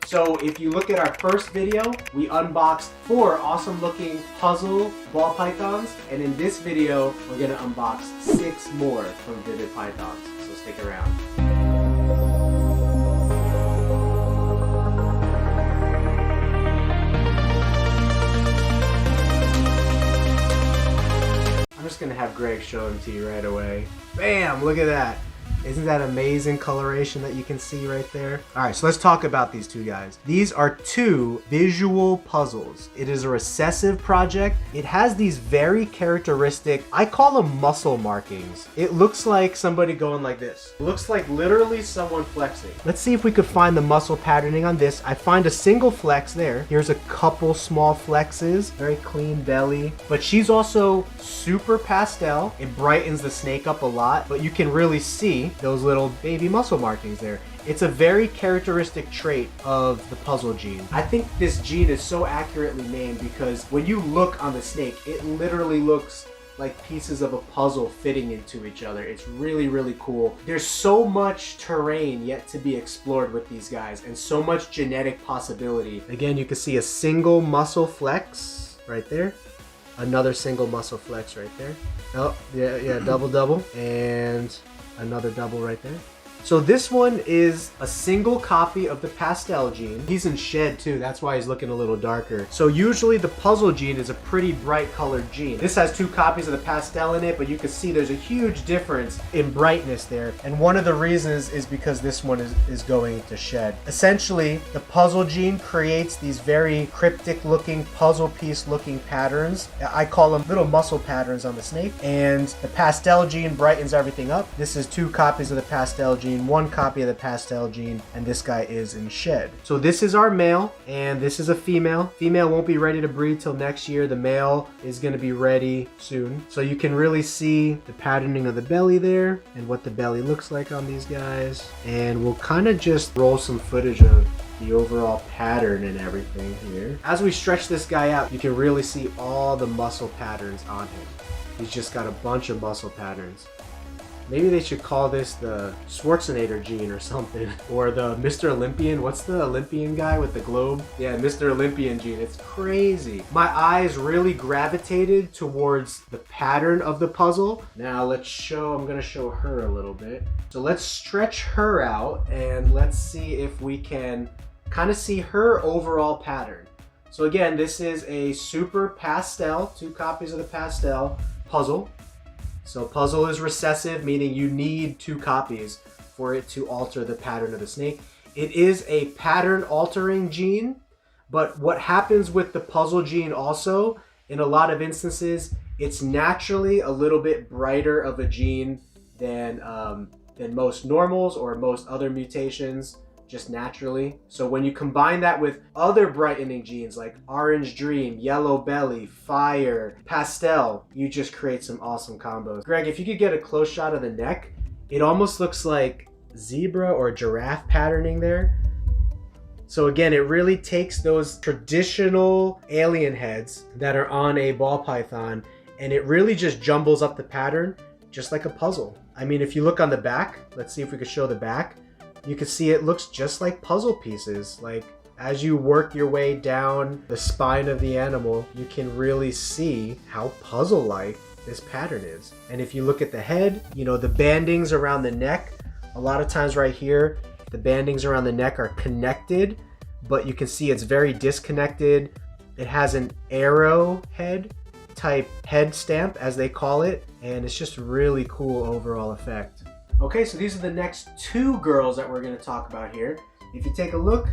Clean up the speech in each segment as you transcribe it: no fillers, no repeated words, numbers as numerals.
So if you look at our first video, we unboxed 4 awesome looking puzzle ball pythons. And in this video, we're gonna unbox 6 more from Vivid Pythons. So stick around. I'm just gonna have Greg show them to you right away. Bam, look at that. Isn't that amazing coloration that you can see right there? All right, so let's talk about these 2 guys. These are 2 visual puzzles. It is a recessive project. It has these very characteristic, I call them muscle markings. It looks like somebody going like this. It looks like literally someone flexing. Let's see if we could find the muscle patterning on this. I find a single flex there. Here's a couple small flexes, very clean belly. But she's also super pastel. It brightens the snake up a lot, but you can really see those little baby muscle markings there. It's a very characteristic trait of the puzzle gene. I think this gene is so accurately named because when you look on the snake, it literally looks like pieces of a puzzle fitting into each other. It's really, really cool. There's so much terrain yet to be explored with these guys and so much genetic possibility. Again, you can see a single muscle flex right there. Another single muscle flex right there. Oh, yeah, double, and another double right there. So this one is a single copy of the pastel gene. He's in shed too, that's why he's looking a little darker. So usually the puzzle gene is a pretty bright colored gene. This has 2 copies of the pastel in it, but you can see there's a huge difference in brightness there. And one of the reasons is because this one is going to shed. Essentially, the puzzle gene creates these very cryptic looking, puzzle piece looking patterns. I call them little muscle patterns on the snake. And the pastel gene brightens everything up. This is 2 copies of the pastel gene, 1 copy of the pastel gene, and this guy is in shed. So this is our male, and this is a female. Female won't be ready to breed till next year. The male is going to be ready soon. So you can really see the patterning of the belly there and what the belly looks like on these guys. And we'll kind of just roll some footage of the overall pattern and everything here. As we stretch this guy out, you can really see all the muscle patterns on him. He's just got a bunch of muscle patterns. Maybe they should call this the Schwarzenegger gene or something. Or the Mr. Olympian. What's the Olympian guy with the globe? Yeah, Mr. Olympian gene. It's crazy. My eyes really gravitated towards the pattern of the puzzle. Now I'm gonna show her a little bit. So let's stretch her out and let's see if we can kind of see her overall pattern. So again, this is a super pastel, 2 copies of the pastel puzzle. So puzzle is recessive, meaning you need 2 copies for it to alter the pattern of the snake. It is a pattern altering gene, but what happens with the puzzle gene also, in a lot of instances, it's naturally a little bit brighter of a gene than most normals or most other mutations, just naturally. So when you combine that with other brightening genes like orange dream, yellow belly, fire, pastel, you just create some awesome combos. Greg, if you could get a close shot of the neck, it almost looks like zebra or giraffe patterning there. So again, it really takes those traditional alien heads that are on a ball python and it really just jumbles up the pattern just like a puzzle. I mean, if you look on the back, let's see if we could show the back. You can see it looks just like puzzle pieces. Like as you work your way down the spine of the animal, you can really see how puzzle-like this pattern is. And if you look at the head, you know, the bandings around the neck, a lot of times right here, the bandings around the neck are connected, but you can see it's very disconnected. It has an arrow head type head stamp, as they call it, and it's just a really cool overall effect. Okay, so these are the next 2 girls that we're going to talk about here. If you take a look,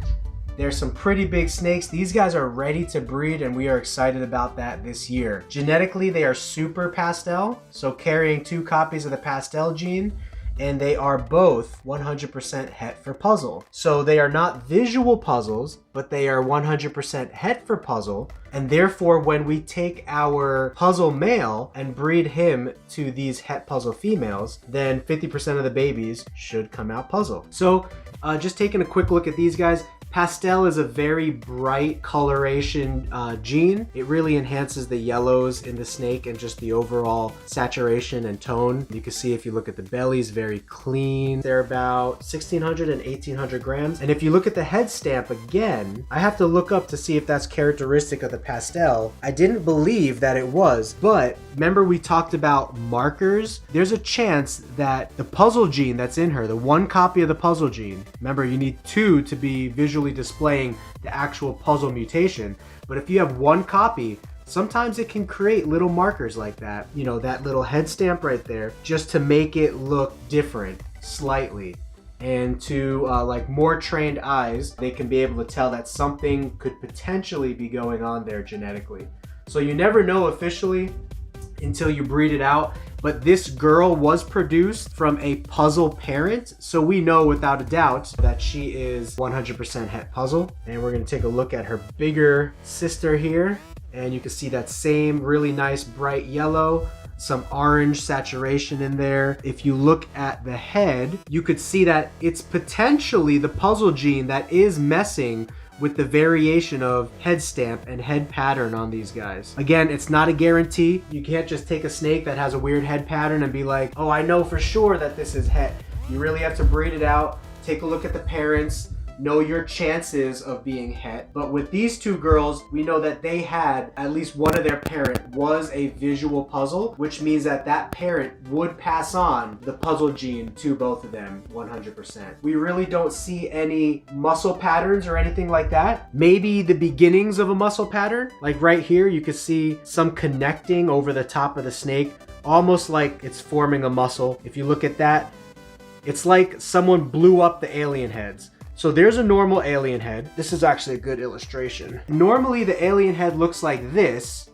there's some pretty big snakes. These guys are ready to breed and we are excited about that this year. Genetically, they are super pastel, so carrying 2 copies of the pastel gene, and they are both 100% het for puzzle. So they are not visual puzzles, but they are 100% het for puzzle. And therefore, when we take our puzzle male and breed him to these het puzzle females, then 50% of the babies should come out puzzle. So just taking a quick look at these guys, Pastel is a very bright coloration gene. It really enhances the yellows in the snake and just the overall saturation and tone. You can see if you look at the bellies, very clean. They're about 1,600 and 1,800 grams. And if you look at the head stamp again, I have to look up to see if that's characteristic of the pastel. I didn't believe that it was, but remember we talked about markers? There's a chance that the puzzle gene that's in her, the one copy of the puzzle gene, remember you need 2 to be visually displaying the actual puzzle mutation, but if you have 1 copy, sometimes it can create little markers like that, you know, that little head stamp right there, just to make it look different slightly. And to like more trained eyes, they can be able to tell that something could potentially be going on there genetically. So you never know officially until you breed it out. But this girl was produced from a puzzle parent, so we know without a doubt that she is 100% het puzzle. And we're gonna take a look at her bigger sister here, and you can see that same really nice bright yellow, some orange saturation in there. If you look at the head, you could see that it's potentially the puzzle gene that is messing with the variation of head stamp and head pattern on these guys. Again, it's not a guarantee. You can't just take a snake that has a weird head pattern and be like, oh, I know for sure that this is het. You really have to breed it out, take a look at the parents, know your chances of being het. But with these 2 girls, we know that they had at least one of their parent was a visual puzzle, which means that that parent would pass on the puzzle gene to both of them 100%. We really don't see any muscle patterns or anything like that. Maybe the beginnings of a muscle pattern, like right here, you can see some connecting over the top of the snake, almost like it's forming a muscle. If you look at that, it's like someone blew up the alien heads. So there's a normal alien head. This is actually a good illustration. Normally the alien head looks like this,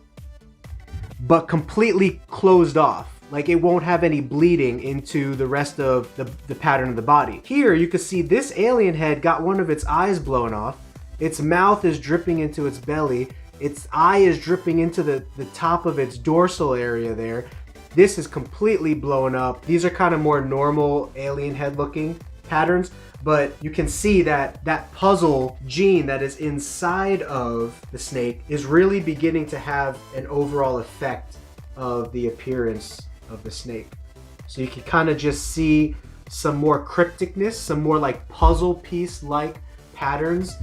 but completely closed off. Like it won't have any bleeding into the rest of the pattern of the body. Here you can see this alien head got one of its eyes blown off. Its mouth is dripping into its belly. Its eye is dripping into the top of its dorsal area there. This is completely blown up. These are kind of more normal alien head looking patterns. But you can see that that puzzle gene that is inside of the snake is really beginning to have an overall effect of the appearance of the snake. So you can kind of just see some more crypticness, some more like puzzle piece like patterns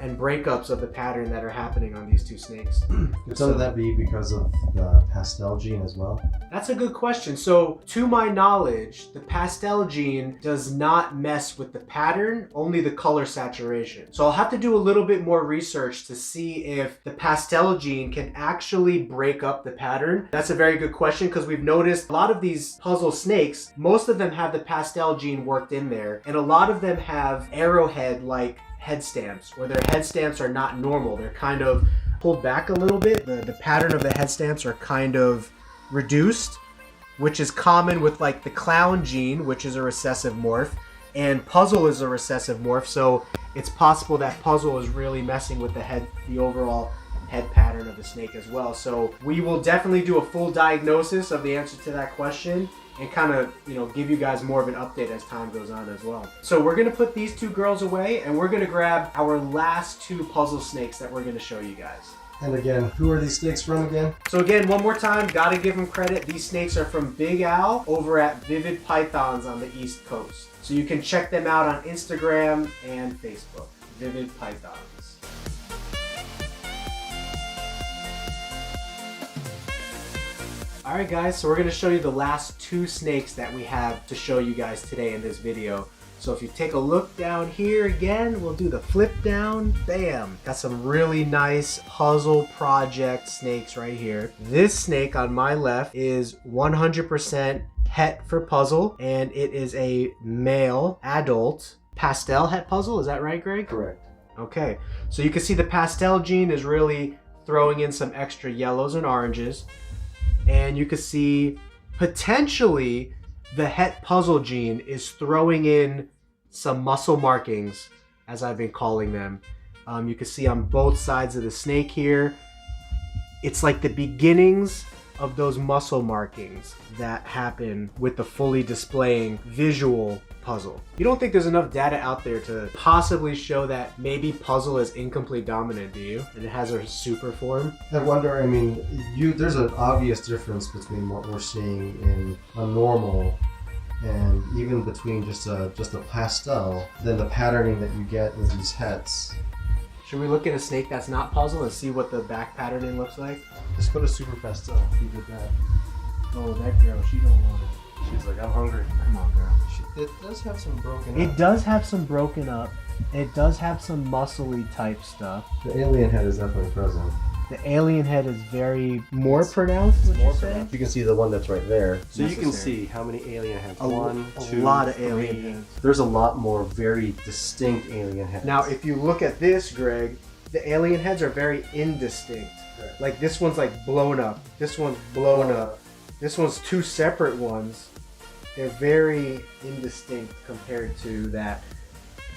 and breakups of the pattern that are happening on these 2 snakes. Could some of that be because of the pastel gene as well? That's a good question. So to my knowledge, the pastel gene does not mess with the pattern, only the color saturation. So I'll have to do a little bit more research to see if the pastel gene can actually break up the pattern. That's a very good question because we've noticed a lot of these puzzle snakes, most of them have the pastel gene worked in there, and a lot of them have arrowhead-like head stamps, or their head stamps are not normal. They're kind of pulled back a little bit. The pattern of the head stamps are kind of reduced, which is common with like the clown gene, which is a recessive morph, and puzzle is a recessive morph. So it's possible that puzzle is really messing with the overall head pattern of the snake as well. So we will definitely do a full diagnosis of the answer to that question and kind of, you know, give you guys more of an update as time goes on as well. So we're gonna put these 2 girls away and we're gonna grab our last 2 puzzle snakes that we're gonna show you guys. And again, who are these snakes from again? So again, one more time, gotta give them credit. These snakes are from Big Al over at Vivid Pythons on the East Coast. So you can check them out on Instagram and Facebook, Vivid Pythons. Alright guys, so we're going to show you the last 2 snakes that we have to show you guys today in this video. So if you take a look down here again, we'll do the flip down, bam! Got some really nice puzzle project snakes right here. This snake on my left is 100% het for puzzle, and it is a male adult pastel het puzzle, is that right, Greg? Correct. Okay, so you can see the pastel gene is really throwing in some extra yellows and oranges. And you can see potentially the het puzzle gene is throwing in some muscle markings, as I've been calling them. You can see on both sides of the snake here, it's like the beginnings of those muscle markings that happen with the fully displaying visual puzzle. You don't think there's enough data out there to possibly show that maybe puzzle is incomplete dominant, do you? And it has a super form? I wonder, I mean, there's an obvious difference between what we're seeing in a normal and even between just a pastel, than the patterning that you get with these hets. Should we look at a snake that's not puzzle and see what the back patterning looks like? Just go to super pastel if you did that. Oh, that girl, she don't want it. She's like, I'm hungry. Come on, girl. It does have some broken It does have some broken up. It does have some muscly type stuff. The alien head is definitely present. The alien head is very more pronounced, would you say? You can see the one that's right there. So you can Necessary. see how many alien heads. A One, a two, lot of three. alien heads. There's a lot more very distinct alien heads. Now, if you look at this, Greg, the alien heads are very indistinct. Correct. Like this one's like blown up. This one's blown up. This one's two separate ones. They're very indistinct compared to that.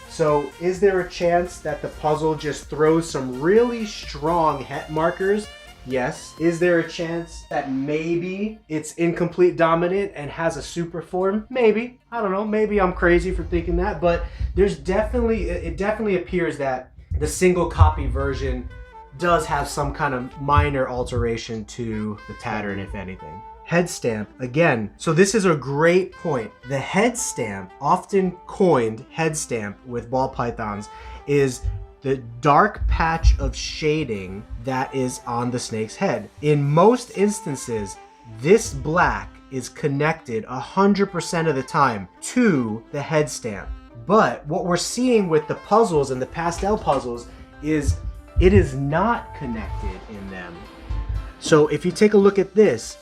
So is there a chance that the puzzle just throws some really strong het markers? Yes. Is there a chance that maybe it's incomplete dominant and has a super form? Maybe. I don't know. Maybe I'm crazy for thinking that, but it definitely appears that the single copy version does have some kind of minor alteration to the pattern, if anything. Head stamp, again, so this is a great point. The head stamp, often coined head stamp with ball pythons, is the dark patch of shading that is on the snake's head. In most instances, this black is connected 100% of the time to the head stamp. But what we're seeing with the puzzles and the pastel puzzles is it is not connected in them. So if you take a look at this,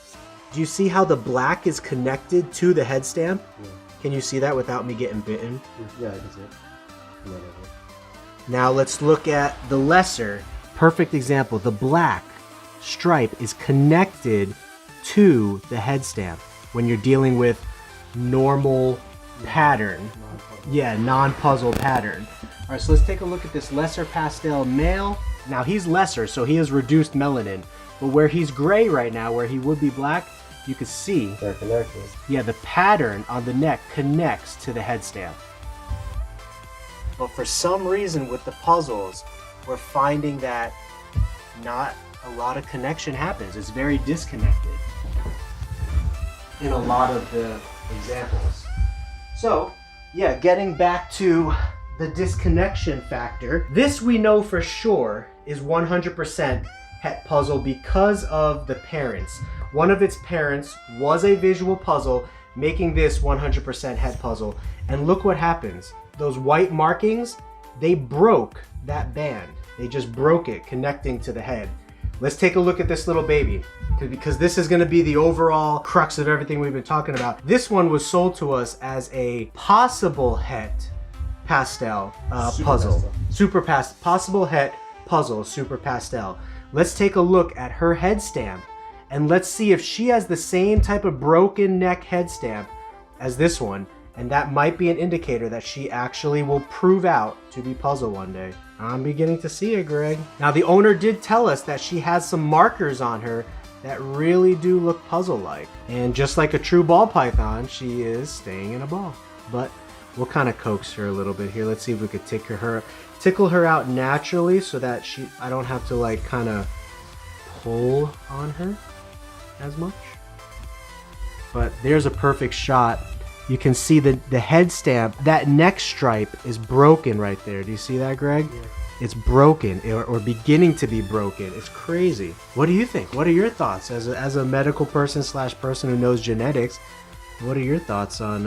do you see how the black is connected to the head stamp? Yeah. Can you see that without me getting bitten? Yeah, I can see it. Now let's look at the lesser. Perfect example. The black stripe is connected to the head stamp when you're dealing with normal pattern. Yeah, non-puzzle pattern. All right, so let's take a look at this lesser pastel male. Now he's lesser, so he has reduced melanin. But where he's gray right now, where he would be black, you can see, They're connected. yeah, the pattern on the neck connects to the head stamp. But for some reason with the puzzles, we're finding that not a lot of connection happens. It's very disconnected in a lot of the examples. So, yeah, getting back to the disconnection factor, this we know for sure is 100% het puzzle because of the parents. One of its parents was a visual puzzle, making this 100% het puzzle. And look what happens. Those white markings, they broke that band. They just broke it, connecting to the head. Let's take a look at this little baby, because this is going to be the overall crux of everything we've been talking about. This one was sold to us as a possible het pastel puzzle. Possible het puzzle, super pastel. Let's take a look at her head stamp and let's see if she has the same type of broken neck head stamp as this one. And that might be an indicator that she actually will prove out to be puzzle one day. I'm beginning to see it, Greg. Now, the owner did tell us that she has some markers on her that really do look puzzle-like. And just like a true ball python, she is staying in a ball. But we'll kind of coax her a little bit here. Let's see if we could tickle her out naturally so that I don't have to like kind of pull on her as much. But there's a perfect shot. You can see the head stamp, that neck stripe is broken right there. Do you see that, Greg? Yeah. It's broken or beginning to be broken. It's crazy. What do you think? What are your thoughts as a medical person / person who knows genetics? What are your thoughts on...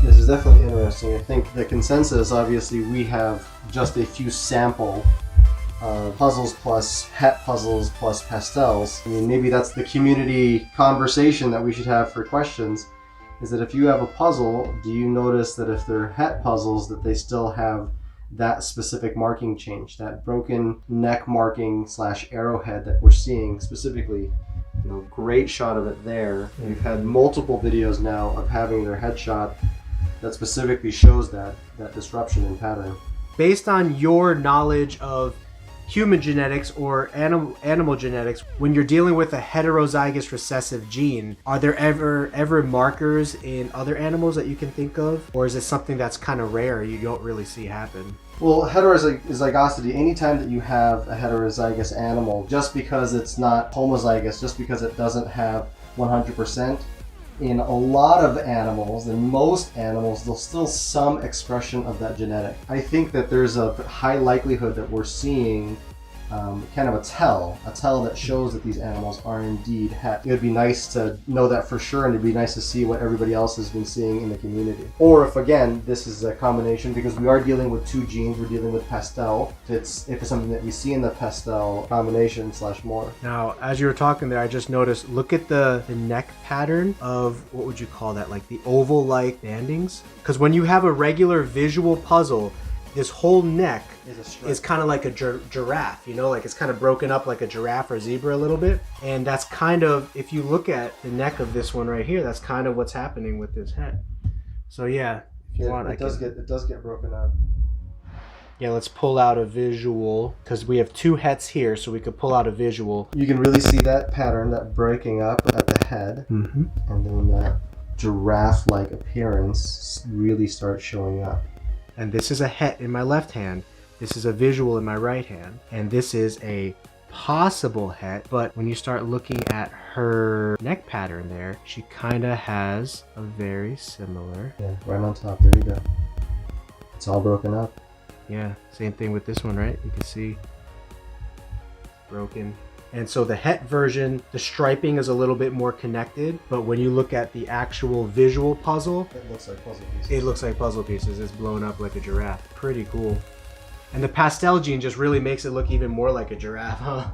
This is definitely interesting. I think the consensus, obviously, we have just a few sample puzzles plus het puzzles plus pastels. I mean, maybe that's the community conversation that we should have for questions. Is that if you have a puzzle, do you notice that if they're het puzzles that they still have that specific marking change, that broken neck marking / arrowhead that we're seeing specifically? You know, great shot of it there. We've had multiple videos now of having their headshot that specifically shows that disruption in pattern. Based on your knowledge of human genetics or animal genetics, when you're dealing with a heterozygous recessive gene, are there ever markers in other animals that you can think of? Or is it something that's kind of rare you don't really see happen? Well, heterozygosity, anytime that you have a heterozygous animal, just because it's not homozygous, just because it doesn't have 100%, in a lot of animals, in most animals, there's still some expression of that genetic. I think that there's a high likelihood that we're seeing kind of a tell that shows that these animals are indeed het. It would be nice to know that for sure, and it'd be nice to see what everybody else has been seeing in the community. Or if, again, this is a combination, because we are dealing with two genes, we're dealing with pastel. If it's something that we see in the pastel combination / more. Now, as you were talking there, I just noticed, look at the neck pattern of, what would you call that, like the oval-like bandings? Because when you have a regular visual puzzle, this whole neck is kind of like a giraffe, you know, like it's kind of broken up like a giraffe or zebra a little bit. And that's kind of, if you look at the neck of this one right here, that's kind of what's happening with this het. So yeah, if you want, it does get broken up. Yeah, let's pull out a visual, because we have two hets here, so we could pull out a visual. You can really see that pattern, that breaking up at the head, and then that giraffe-like appearance really starts showing up. And this is a het in my left hand. This is a visual in my right hand. And this is a possible het, but when you start looking at her neck pattern there, she kind of has a very similar... Yeah, right on top. There you go. It's all broken up. Yeah, same thing with this one, right? You can see broken. And so the het version, the striping is a little bit more connected, but when you look at the actual visual puzzle, it looks like puzzle pieces. It looks like puzzle pieces. It's blown up like a giraffe. Pretty cool. And the pastel gene just really makes it look even more like a giraffe, huh?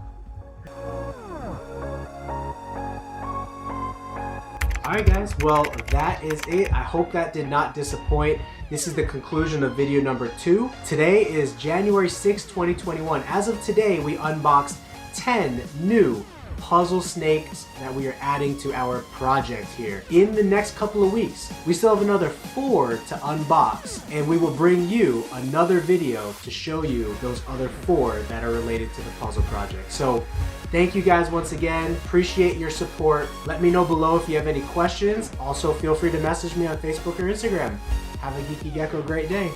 Alright guys, well that is it. I hope that did not disappoint. This is the conclusion of video number 2. Today is January 6, 2021. As of today, we unboxed 10 new puzzle snakes that we are adding to our project here. In the next couple of weeks, we still have another 4 to unbox, and we will bring you another video to show you those other 4 that are related to the puzzle project. So thank you guys once again. Appreciate your support. Let me know below if you have any questions. Also, feel free to message me on Facebook or Instagram. Have a Geeky Gecko great day.